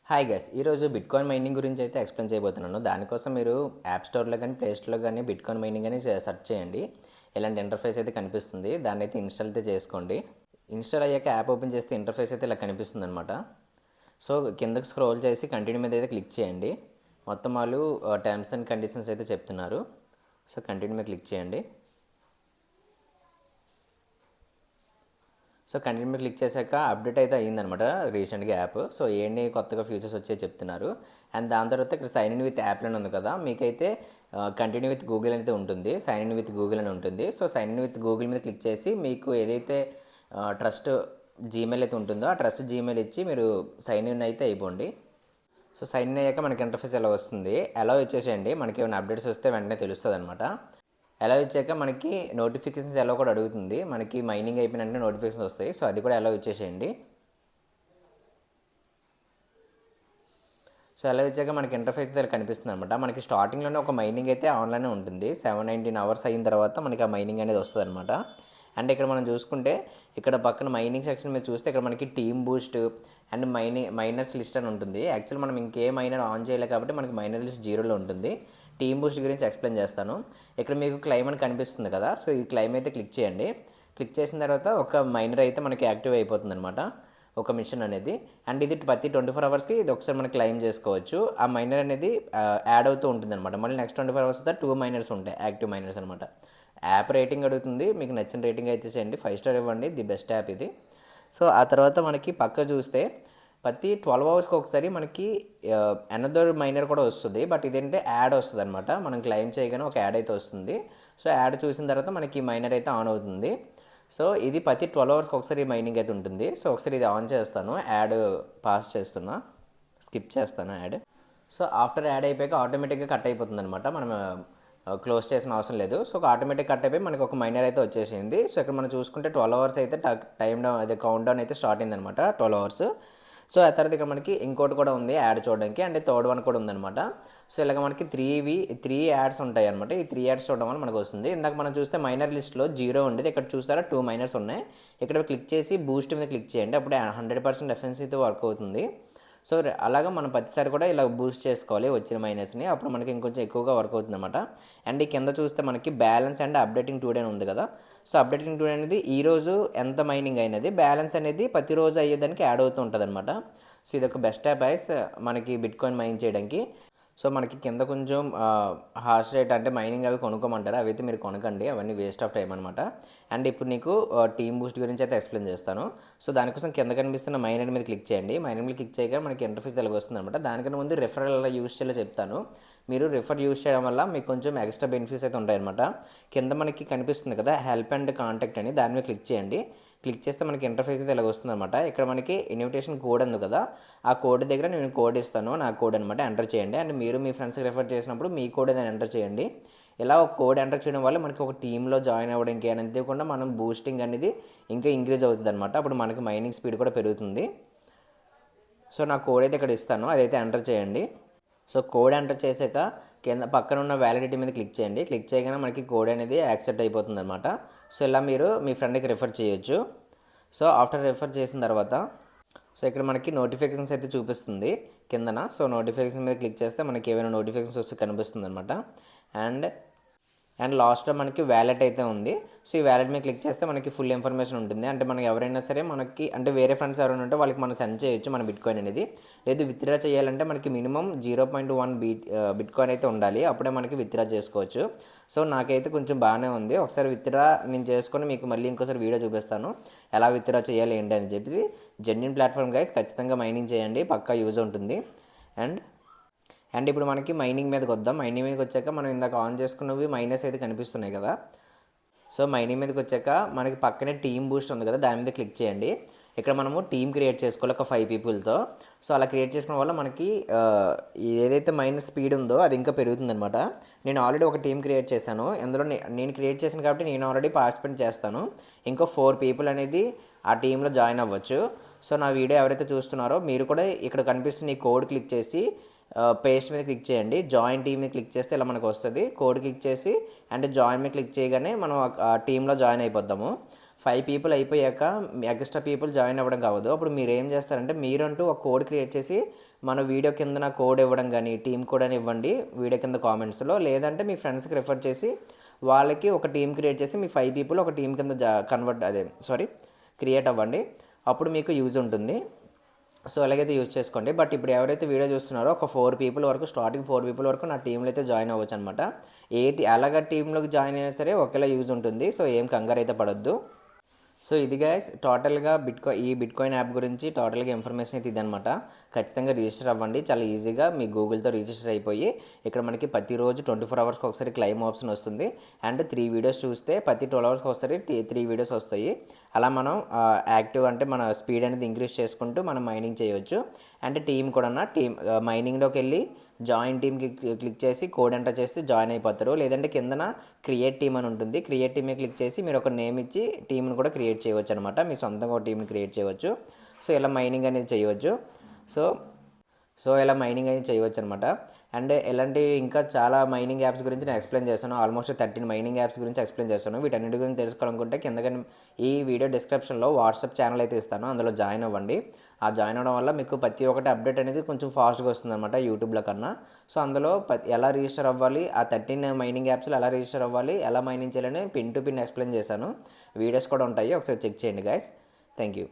Hi guys, ఈరోజు bitcoin mining గురించి అయితే ఎక్స్ప్లెయిన్ చేయబోతున్నాను. దానికోసం మీరు యాప్ స్టోర్లో కానీ ప్లే స్టోర్లో కానీ బిట్కాయిన్ మైనింగ్ అని సెర్చ్ చేయండి. ఇలాంటి ఇంటర్ఫేస్ అయితే కనిపిస్తుంది. దాన్ని అయితే ఇన్స్టాల్ అయితే చేసుకోండి. ఇన్స్టాల్ అయ్యాక యాప్ ఓపెన్ చేస్తే ఇంటర్ఫేస్ అయితే ఇలా కనిపిస్తుంది అనమాట. సో కిందకి స్క్రోల్ చేసి కంటిన్యూ మీద అయితే క్లిక్ చేయండి. మొత్తం వాళ్ళు టర్మ్స్ అండ్ కండిషన్స్ అయితే చెప్తున్నారు. సో కంటిన్యూ మీద క్లిక్ చేయండి. సో కంటిన్యూ మీద క్లిక్ చేశాక అప్డేట్ అయితే అయ్యిందనమాట రీసెంట్గా యాప్. సో ఏంటి కొత్తగా ఫీచర్స్ వచ్చాయి చెప్తున్నారు. అండ్ దాని తర్వాత ఇక్కడ సైన్ ఇన్ విత్ యాప్ అని ఉంది కదా, మీకైతే కంటిన్యూ విత్ గూగుల్ అయితే ఉంటుంది. సైన్ ఇన్ విత్ గూగుల్ అని ఉంటుంది. So sign in with Google మీద క్లిక్ చేసి మీకు ఏదైతే ట్రస్ట్ జీమెయిల్ అయితే ఉంటుందో ఆ ట్రస్ట్ జీమెయిల్ ఇచ్చి మీరు సైన్ ఇన్ అయితే అయిపోండి. సో సైన్ ఇన్ అయ్యాక మనకి ఇంటర్ఫేస్ ఎలా వస్తుంది, ఎలా ఇచ్చేసేయండి. మనకి ఏమైనా అప్డేట్స్ వస్తే వెంటనే తెలుస్తుంది అనమాట. ఎలా ఇచ్చాక మనకి నోటిఫికేషన్స్ ఎలా కూడా అడుగుతుంది. మనకి మైనింగ్ అయిపోయినంటే నోటిఫికేషన్స్ వస్తాయి. సో అది కూడా ఎలా ఇచ్చేసేయండి. సో ఎలా ఇచ్చాక మనకి ఇంటర్ఫేస్ అయితే కనిపిస్తుంది అనమాట. మనకి స్టార్టింగ్లోనే ఒక మైనింగ్ అయితే ఆన్లైన్ ఉంటుంది. 719 అవర్స్ అయిన తర్వాత మనకి ఆ మైనింగ్ అనేది వస్తుంది అనమాట. అండ్ ఇక్కడ మనం చూసుకుంటే ఇక్కడ పక్కన మైనింగ్ సెక్షన్ మీద చూస్తే ఇక్కడ మనకి team boost and miners list అని ఉంటుంది. యాక్చువల్ మనం ఇంకే మైనర్ ఆన్ చేయలేదు కాబట్టి మనకి మైనర్ లిస్ట్ 0లో ఉంటుంది. టీమ్ బూస్ట్ గురించి ఎక్స్ప్లెయిన్ చేస్తాను. ఇక్కడ మీకు క్లైమ్ అని కనిపిస్తుంది కదా, సో ఈ క్లైమ్ అయితే క్లిక్ చేయండి. క్లిక్ చేసిన తర్వాత ఒక మైనర్ అయితే మనకి యాక్టివ్ అయిపోతుంది అనమాట, ఒక మిషన్ అనేది. అండ్ ఇది ప్రతి 24 అవర్స్కి ఇది ఒకసారి మనం క్లైమ్ చేసుకోవచ్చు. ఆ మైనర్ అనేది యాడ్ అవుతూ ఉంటుంది అనమాట. మళ్ళీ నెక్స్ట్ 24 అవర్స్ తర్వాత 2 మైనర్స్ ఉంటాయి, యాక్టివ్ మైనర్స్ అనమాట. యాప్ రేటింగ్ అడుగుతుంది. మీకు నచ్చిన రేటింగ్ అయితే చేయండి, 5 స్టార్ ఇవ్వండి, ది బెస్ట్ యాప్ ఇది. సో ఆ తర్వాత మనకి పక్క చూస్తే ప్రతి 12 అవర్స్కి ఒకసారి మనకి అనదర్ మైనర్ కూడా వస్తుంది. బట్ ఇదేంటే యాడ్ వస్తుంది అనమాట. మనం క్లైమ్ చేయగానే ఒక యాడ్ అయితే వస్తుంది. సో యాడ్ చూసిన తర్వాత మనకి మైనర్ అయితే ఆన్ అవుతుంది. సో ఇది ప్రతి 12 అవర్స్కి ఒకసారి మైనింగ్ అయితే ఉంటుంది. సో ఒకసారి ఇది ఆన్ చేస్తాను, యాడ్ పాస్ చేస్తున్నా, స్కిప్ చేస్తాను యాడ్. సో ఆఫ్టర్ యాడ్ అయిపోయాక ఆటోమేటిక్గా కట్ అయిపోతుంది అనమాట. మనం క్లోజ్ చేసిన అవసరం లేదు. సో ఆటోమేటిక్ కట్ అయిపోయి మనకి ఒక మైనర్ అయితే వచ్చేసింది. సో ఇక్కడ మనం చూసుకుంటే 12 అవర్స్ అయితే టైం డౌన్ అదే కౌంట్ డౌన్ అయితే స్టార్ట్ అయిందనమాట, 12 అవర్స్. సో ఆ తర్వాత ఇక్కడ మనకి ఇంకోటి కూడా ఉంది యాడ్ చూడడానికి, అంటే థర్డ్ వన్ కూడా ఉందన్నమాట. సో ఇలాగ మనకి 3 యాడ్స్ ఉంటాయి అనమాట. ఈ 3 యాడ్స్ చూడడం వల్ల మనకు వస్తుంది. ఇందాక మనం చూస్తే మైనర్ లిస్ట్లో 0 ఉండేది, ఇక్కడ చూస్తారా 2 మైనర్స్ ఉన్నాయి. ఇక్కడ క్లిక్ చేసి బూస్ట్ మీద క్లిక్ చేయండి, అప్పుడు 100% ఎఫిషియన్సీతో వర్క్ అవుతుంది. సో అలాగా మనం ప్రతిసారి కూడా ఇలా బూస్ట్ చేసుకోవాలి వచ్చిన మైనర్స్ని, అప్పుడు మనకి ఇంకొంచెం ఎక్కువగా వర్క్ అవుతుంది అనమాట. అండ్ ఈ కింద చూస్తే మనకి బ్యాలెన్స్ అండ్ అప్డేటింగ్ టుడే అని ఉంది కదా. సో అప్డేటింగ్ టుడే అనేది ఈరోజు ఎంత మైనింగ్ అయినది, బ్యాలెన్స్ అనేది ప్రతిరోజు అయ్యేదానికి యాడ్ అవుతూ ఉంటుంది అనమాట. సో ఇది ఒక బెస్ట్ యాప్ ఐస్ మనకి బిట్కాయిన్ మైన్ చేయడానికి. సో మనకి కింద కొంచెం హాష్ రేట్ అంటే మైనింగ్ అవి కొనుక్కోమంటారు, అవి అయితే మీరు కొనకండి, అవన్నీ వేస్ట్ ఆఫ్ టైం అనమాట. అండ్ ఇప్పుడు నీకు టీమ్ బూస్ట్ గురించి అయితే ఎక్స్ప్లెయిన్ చేస్తాను. సో దానికోసం కింద కనిపిస్తున్న మైనర్ మీద క్లిక్ చేయండి. మైనర్ మీద క్లిక్ చేయగా మనకి ఇంటర్ఫేస్ తెలుగు వస్తుంది అనమాట. దానికన్నా ముందు రిఫరల్ ఎలా యూస్ చేయాలో చెప్తాను. మీరు రిఫర్ యూస్ చేయడం వల్ల మీకు కొంచెం ఎక్స్ట్రా బెనిఫిట్స్ అయితే ఉంటాయన్నమాట. కింద మనకి కనిపిస్తుంది కదా హెల్ప్ అండ్ కాంటాక్ట్ అని, దాని మీద క్లిక్ చేయండి. క్లిక్ చేస్తే మనకి ఇంటర్ఫేస్ అయితే ఇలా వస్తుంది అనమాట. ఇక్కడ మనకి ఇన్విటేషన్ కోడ్ ఉంది కదా, ఆ కోడ్ దగ్గర నేను కోడ్ ఇస్తాను, నా కోడ్ అనమాట, ఎంటర్ చేయండి. అండ్ మీరు మీ ఫ్రెండ్స్కి రిఫర్ చేసినప్పుడు మీ కోడ్ ఏదైనా ఎంటర్ చేయండి. ఇలా ఒక కోడ్ ఎంటర్ చేయడం వల్ల మనకి ఒక టీంలో జాయిన్ అవ్వడానికి అంతేకాకుండా మనం బూస్టింగ్ అనేది ఇంకా ఇంక్రీజ్ అవుతుంది అనమాట. అప్పుడు మనకి మైనింగ్ స్పీడ్ కూడా పెరుగుతుంది. సో నా కోడ్ అయితే ఇక్కడ ఇస్తాను, అదైతే ఎంటర్ చేయండి. సో కోడ్ ఎంటర్ చేశాక కింద పక్కన ఉన్న వ్యాలిడిటీ మీద క్లిక్ చేయండి. క్లిక్ చేయగానే మనకి కోడ్ అనేది యాక్సెప్ట్ అయిపోతుంది అనమాట. సో ఇలా మీరు మీ ఫ్రెండ్కి రిఫర్ చేయొచ్చు. సో ఆఫ్టర్ రిఫర్ చేసిన తర్వాత సో ఇక్కడ మనకి నోటిఫికేషన్స్ అయితే చూపిస్తుంది కిందన. సో నోటిఫికేషన్ మీద క్లిక్ చేస్తే మనకి ఏమైనా నోటిఫికేషన్స్ వస్తే కనిపిస్తుంది అనమాట. అండ్ లాస్ట్లో మనకి వ్యాలెట్ అయితే ఉంది. సో ఈ వ్యాలెట్ మీద క్లిక్ చేస్తే మనకి ఫుల్ ఇన్ఫర్మేషన్ ఉంటుంది. అంటే మనకి ఎవరైనా సరే మనకి అంటే వేరే ఫ్రెండ్స్ ఎవరైనా ఉంటే వాళ్ళకి మనం సెండ్ చేయొచ్చు మన బిట్కాయిన్ అనేది. లేదు విత్డ్రా చేయాలంటే మనకి మినిమం 0.1 బిట్కాయిన్ అయితే ఉండాలి, అప్పుడే మనకి విత్డ్రా చేసుకోవచ్చు. సో నాకైతే కొంచెం బాగానే ఉంది. ఒకసారి విత్డ్రా నేను చేసుకొని మీకు మళ్ళీ ఇంకోసారి వీడియో చూపిస్తాను ఎలా విత్డ్రా చేయాలి ఏంటి అని చెప్పి. జెన్యూన్ ప్లాట్ఫామ్ గైస్, ఖచ్చితంగా మైనింగ్ చేయండి, పక్కా యూజ్ ఉంటుంది. అండ్ ఇప్పుడు మనకి మైనింగ్ మీదకి వద్దాం. మైనింగ్ మీదకి వచ్చాక మనం ఇందాక ఆన్ చేసుకున్నవి మైనస్ అయితే కనిపిస్తున్నాయి కదా. సో మైనింగ్ మీదకి వచ్చాక మనకి పక్కనే టీమ్ బూస్ట్ ఉంది కదా, దాని మీద క్లిక్ చేయండి. ఇక్కడ మనము టీమ్ క్రియేట్ చేసుకోవాలి ఒక 5 పీపుల్తో. సో అలా క్రియేట్ చేసుకోవడం వల్ల మనకి ఏదైతే మైనస్ స్పీడ్ ఉందో అది ఇంకా పెరుగుతుందనమాట. నేను ఆల్రెడీ ఒక టీం క్రియేట్ చేశాను, అందులో నేను క్రియేట్ చేశాను కాబట్టి నేను ఆల్రెడీ పార్టిసిపేట్ చేస్తాను. ఇంకో 4 పీపుల్ అనేది ఆ టీంలో జాయిన్ అవ్వచ్చు. సో నా వీడియో ఎవరైతే చూస్తున్నారో మీరు కూడా ఇక్కడ కనిపిస్తున్న ఈ కోడ్ క్లిక్ చేసి పేస్ట్ మీద క్లిక్ చేయండి. జాయిన్ టీమ్ మీద క్లిక్ చేస్తే ఇలా మనకు వస్తుంది. కోడ్ క్లిక్ చేసి అండ్ జాయిన్ మీద క్లిక్ చేయగానే మనం ఆ టీంలో జాయిన్ అయిపోద్దాము. 5 పీపుల్ అయిపోయాక ఎక్స్ట్రా పీపుల్ జాయిన్ అవ్వడం కావద్దు. అప్పుడు మీరు ఏం చేస్తారంటే మీరంటూ ఒక కోడ్ క్రియేట్ చేసి మన వీడియో కింద కోడ్ ఇవ్వడం కానీ టీమ్ కోడ్ అని ఇవ్వండి వీడియో కింద కామెంట్స్లో. లేదంటే మీ ఫ్రెండ్స్కి రిఫర్ చేసి వాళ్ళకి ఒక టీం క్రియేట్ చేసి మీ 5 పీపుల్ ఒక టీం కింద క్రియేట్ అవ్వండి. అప్పుడు మీకు యూజ్ ఉంటుంది. సో అలాగైతే యూజ్ చేసుకోండి. బట్ ఇప్పుడు ఎవరైతే వీడియో చూస్తున్నారో ఒక 4 పీపుల్ వరకు, స్టార్టింగ్ 4 పీపుల్ వరకు నా టీంలో అయితే జాయిన్ అవ్వచ్చు అనమాట. అలాగ టీంలోకి జాయిన్ అయినా సరే ఒకేలా యూజ్ ఉంటుంది. సో ఏం కంగారు అయితే పడొద్దు. సో ఇది గైస్ టోటల్గా ఈ బిట్కాయిన్ యాప్ గురించి టోటల్గా ఇన్ఫర్మేషన్ అయితే ఇదనమాట. ఖచ్చితంగా రిజిస్టర్ అవ్వండి. చాలా ఈజీగా మీ గూగుల్తో రిజిస్టర్ అయిపోయి ఇక్కడ మనకి ప్రతిరోజు 24 అవర్స్కి ఒకసారి క్లెయిమ్ ఆప్షన్ వస్తుంది. అండ్ 3 వీడియోస్ చూస్తే ప్రతి 12 అవర్స్కి ఒకసారి 3 వీడియోస్ వస్తాయి. అలా మనం యాక్టివ్ అంటే మన స్పీడ్ అనేది ఇంక్రీజ్ చేసుకుంటూ మనం మైనింగ్ చేయవచ్చు. అండ్ టీం కూడా మైనింగ్లోకి వెళ్ళి జాయిన్ టీమ్కి క్లిక్ చేసి కోడ్ ఎంటర్ చేస్తే జాయిన్ అయిపోతారు. లేదంటే కిందన క్రియేట్ టీమ్ అని ఉంటుంది. క్రియేట్ టీమ్ క్లిక్ చేసి మీరు ఒక నేమ్ ఇచ్చి టీంని కూడా క్రియేట్ చేయవచ్చు అనమాట. మీ సొంతంగా ఒక టీంని క్రియేట్ చేయవచ్చు. సో ఇలా మైనింగ్ అనేది చేయవచ్చు. సో ఇలా మైనింగ్ అనేది చేయవచ్చు అనమాట. అండ్ ఇలాంటి ఇంకా చాలా మైనింగ్ యాప్స్ గురించి నేను ఎక్స్ప్లెయిన్ చేస్తాను. ఆల్మోస్ట్ 13 మైనింగ్ యాప్స్ గురించి ఎక్స్ప్లెయిన్ చేస్తాను. వీటన్నిటి గురించి తెలుసుకోవాలనుకుంటే కిందగా ఈ వీడియో డిస్క్రిప్షన్లో వాట్సాప్ ఛానల్ అయితే ఇస్తాను. అందులో జాయిన్ అవ్వండి. ఆ జాయిన్ అవ్వడం వల్ల మీకు ప్రతి ఒక్కటి అప్డేట్ అనేది కొంచెం ఫాస్ట్గా వస్తుందన్నమాట యూట్యూబ్లో కన్నా. సో అందులో ఎలా రిజిస్టర్ అవ్వాలి, ఆ 13 మైనింగ్ యాప్స్లో ఎలా రిజిస్టర్ అవ్వాలి, ఎలా మైనింగ్ చేయాలని పిన్ టు పిన్ ఎక్స్ప్లెయిన్ చేశాను. వీడియోస్ కూడా ఉంటాయి, ఒకసారి చెక్ చేయండి గైస్. Thank you.